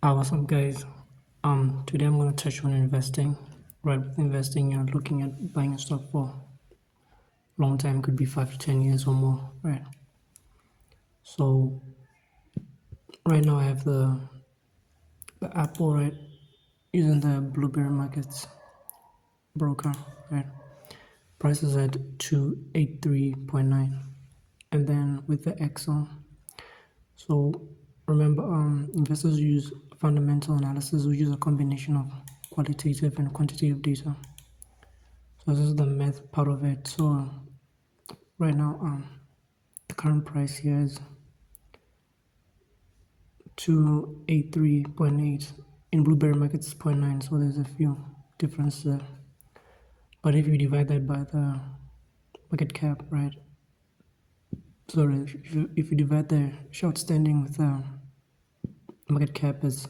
What's up, guys? Today I'm gonna touch on investing. Right, with investing, you're looking at buying a stock for a long time, could be 5 to 10 years or more, right? So right now I have the Apple, right, using the Blueberry Markets broker, right? Price is at 283.9, and then with the Excel. So remember, investors use fundamental analysis. We use a combination of qualitative and quantitative data. So this is the math part of it. So right now, the current price here is 283.8. In Blueberry Markets, 0.9. So there's a few difference there. But if you divide that by the market cap, right? Sorry, if you divide the short standing with the market cap is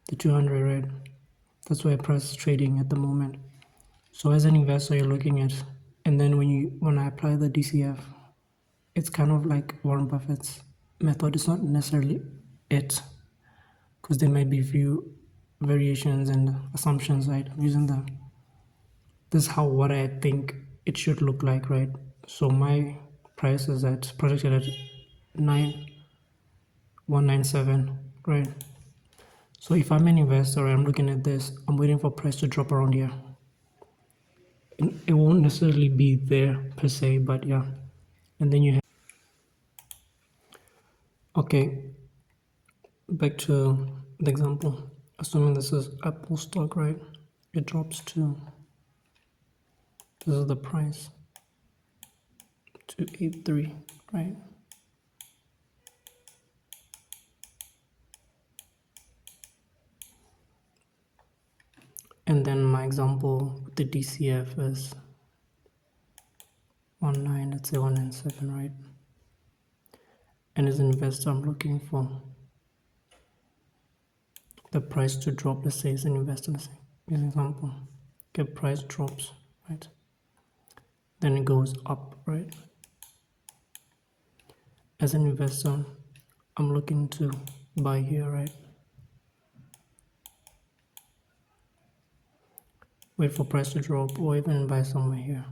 the 200, right? That's where price is trading at the moment. So as an investor, you're looking at, and then when I apply the DCF, it's kind of like Warren Buffett's method. It's not necessarily it, because there might be a few variations and assumptions, right? I'm using this is what I think it should look like, right? So my price is projected at 9197, right? So if I'm an investor, I'm looking at this, I'm waiting for price to drop around here. It won't necessarily be there per se, but yeah. And then you have, okay, back to the example. Assuming this is Apple stock, right? It drops to, this is the price, 283, right? And then my example with the DCF is 19, let's say 197, right? And as an investor, I'm looking for the price to drop. Let's say as an investor, let's say, as an example, okay, price drops, right? Then it goes up, right? As an investor, I'm looking to buy here, right? Wait for price to drop, or even buy somewhere here.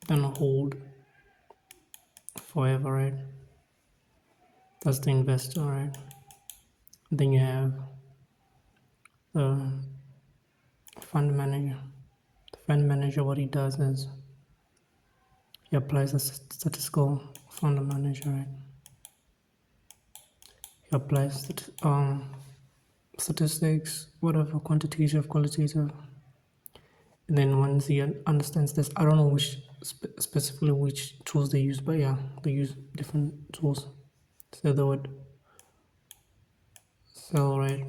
Then hold forever, right? That's the investor, right? Then you have the fund manager. The fund manager, what he does is he applies a statistical fund manager, right? He applies statistics, whatever, quantitative, qualitative. And then once he understands this, I don't know specifically which tools they use, but yeah, they use different tools. So they would sell, right?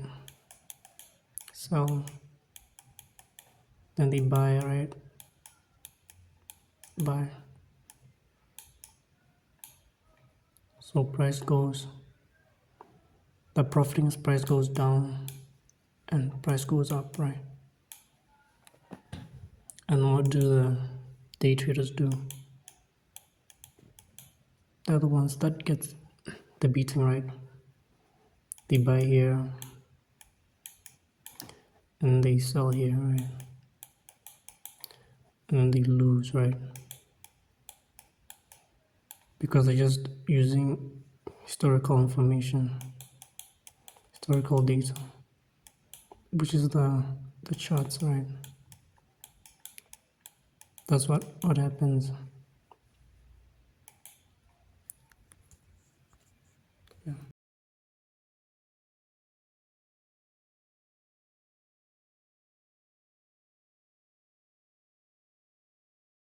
Sell. Then they buy, right? Buy. So price goes, the profiting price goes down and price goes up, right? And what do the day traders do? They're the ones that get the beating, right? They buy here and they sell here, right? And then they lose, right? Because they're just using historical information, historical data, which is the charts, right? That's what happens.